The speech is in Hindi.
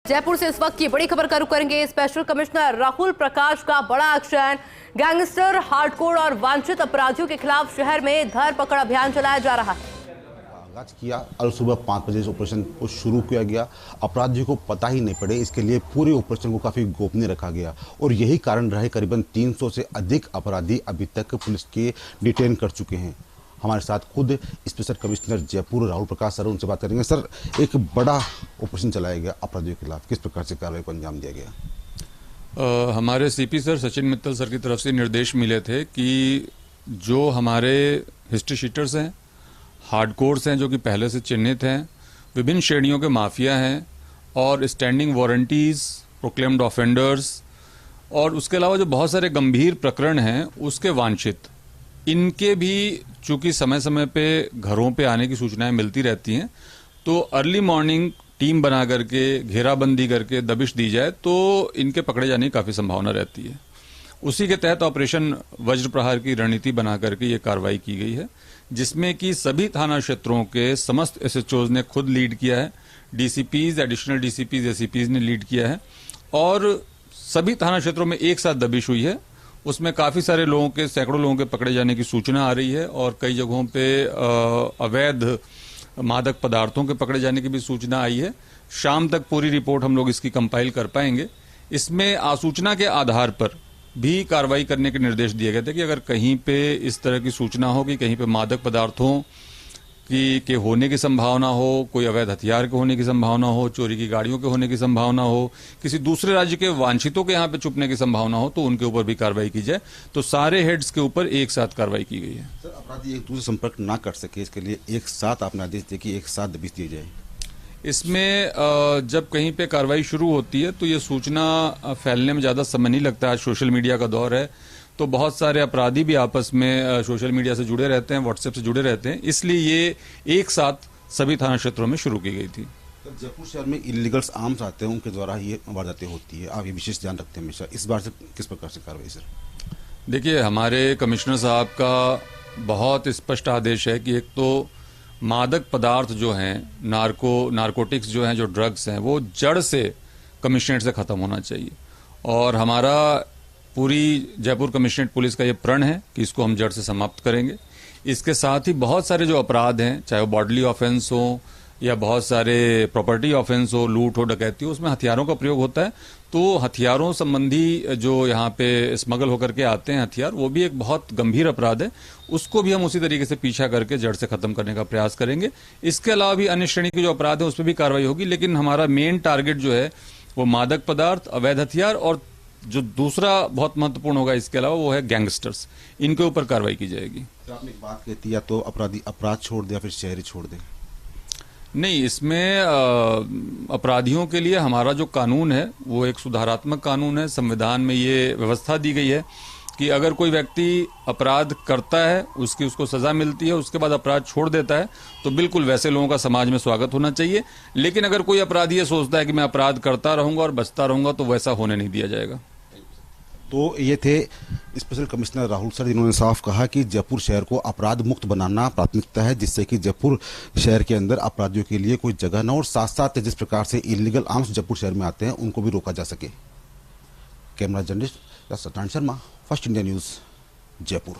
जयपुर से इस वक्त की बड़ी खबर का रुख करेंगे। स्पेशल कमिश्नर राहुल प्रकाश का बड़ा एक्शन। गैंगस्टर, हार्डकोर और वांछित अपराधियों के खिलाफ शहर में धरपकड़ अभियान चलाया जा रहा है। आगाज किया, कल सुबह 5 बजे ऑपरेशन को शुरू किया गया। अपराधियों को पता ही नहीं पड़े, इसके लिए पूरे ऑपरेशन को काफी गोपनीय रखा गया और यही कारण रहे करीबन 300 से अधिक अपराधी अभी तक पुलिस के डिटेन कर चुके हैं। हमारे साथ खुद special commissioner Jaipur Rahul Prakash sir, उनसे बात करेंगे। सर, एक बड़ा ऑपरेशन चलाया गया अपराधियों के खिलाफ, किस प्रकार से कार्रवाई को अंजाम दिया गया? हमारे CP sir Sachin Mittal sir की तरफ से निर्देश मिले थे कि जो हमारे हिस्ट्री शीटर्स हैं, हार्डकोर्स हैं जो कि पहले से चिन्हित हैं, विभिन्न श्रेणियों के माफिया हैं और स्टैंडिंग वारंटीज, प्रोक्लेम्ड ऑफेंडर्स और उसके अलावा जो बहुत सारे गंभीर प्रकरण हैं उसके वांछित, इनके भी चूंकि समय समय पे घरों पे आने की सूचनाएं मिलती रहती हैं, तो अर्ली मॉर्निंग टीम बना करके घेराबंदी करके दबिश दी जाए तो इनके पकड़े जाने की काफ़ी संभावना रहती है। उसी के तहत ऑपरेशन वज्र प्रहार की रणनीति बना करके ये कार्रवाई की गई है, जिसमें कि सभी थाना क्षेत्रों के समस्त एसएचओज ने खुद लीड किया है, डीसीपीज, एडिशनल डीसीपीज, एसीपीज ने लीड किया है और सभी थाना क्षेत्रों में एक साथ दबिश हुई है। उसमें काफ़ी सारे लोगों के, सैकड़ों लोगों के पकड़े जाने की सूचना आ रही है और कई जगहों पे अवैध मादक पदार्थों के पकड़े जाने की भी सूचना आई है। शाम तक पूरी रिपोर्ट हम लोग इसकी कंपाइल कर पाएंगे। इसमें आसूचना के आधार पर भी कार्रवाई करने के निर्देश दिए गए थे कि अगर कहीं पे इस तरह की सूचना हो कि कहीं पे मादक पदार्थों के होने की संभावना हो, कोई अवैध हथियार के होने की संभावना हो, चोरी की गाड़ियों के होने की संभावना हो, किसी दूसरे राज्य के वांछितों के यहाँ पे छुपने की संभावना हो, तो उनके ऊपर भी कार्रवाई की जाए। तो सारे हेड्स के ऊपर एक साथ कार्रवाई की गई है। सर, अपराधी एक दूसरे संपर्क ना कर सके, इसके लिए एक साथ आपने आदेश दिए कि एक साथ दबिश दी जाए। इसमें जब कहीं पे कार्रवाई शुरू होती है तो ये सूचना फैलने में ज़्यादा समय नहीं लगता है। आज सोशल मीडिया का दौर है तो बहुत सारे अपराधी भी आपस में सोशल मीडिया से जुड़े रहते हैं, व्हाट्सएप से जुड़े रहते हैं, इसलिए ये एक साथ सभी थाना क्षेत्रों में शुरू की गई थी। तो जयपुर शहर में इलीगल्स आर्म्स आते हैं, उनके द्वारा ये वारदातें होती है, आप ये विशेष ध्यान रखते हैं हमेशा, इस बार से किस प्रकार से कार्रवाई? सर देखिए, हमारे कमिश्नर साहब का बहुत स्पष्ट आदेश है कि एक तो मादक पदार्थ जो हैं, नारकोटिक्स जो हैं, जो ड्रग्स हैं, वो जड़ से कमिश्नरेट से ख़त्म होना चाहिए और हमारा पूरी जयपुर कमिश्नरेट पुलिस का ये प्रण है कि इसको हम जड़ से समाप्त करेंगे। इसके साथ ही बहुत सारे जो अपराध हैं, चाहे वो बॉडली ऑफेंस हो या बहुत सारे प्रॉपर्टी ऑफेंस हो, लूट हो, डकैती हो, उसमें हथियारों का प्रयोग होता है। तो हथियारों संबंधी जो यहाँ पे स्मगल होकर के आते हैं हथियार, वो भी एक बहुत गंभीर अपराध है। उसको भी हम उसी तरीके से पीछा करके जड़ से खत्म करने का प्रयास करेंगे। इसके अलावा भी अन्य श्रेणी के जो अपराध है उस पर भी कार्रवाई होगी, लेकिन हमारा मेन टारगेट जो है वो मादक पदार्थ, अवैध हथियार और जो दूसरा बहुत महत्वपूर्ण होगा इसके अलावा वो है गैंगस्टर्स। इनके ऊपर कार्रवाई की जाएगी। तो आपने एक बात कहती है तो अपराधी अपराध छोड़ दे या फिर शहरी छोड़ दे? नहीं, इसमें अपराधियों के लिए हमारा जो कानून है वो एक सुधारात्मक कानून है। संविधान में ये व्यवस्था दी गई है कि अगर कोई व्यक्ति अपराध करता है, उसको सजा मिलती है, उसके बाद अपराध छोड़ देता है, तो बिल्कुल वैसे लोगों का समाज में स्वागत होना चाहिए। लेकिन अगर कोई अपराधी ये सोचता है कि मैं अपराध करता रहूंगा और बचता रहूंगा, तो वैसा होने नहीं दिया जाएगा। तो ये थे स्पेशल कमिश्नर राहुल सर, जिन्होंने साफ कहा कि जयपुर शहर को अपराध मुक्त बनाना प्राथमिकता है, जिससे कि जयपुर शहर के अंदर अपराधियों के लिए कोई जगह न हो और साथ साथ जिस प्रकार से इलीगल आर्म्स जयपुर शहर में आते हैं उनको भी रोका जा सके। Camera journalist Satyanarayan Sharma, first India news, Jaipur.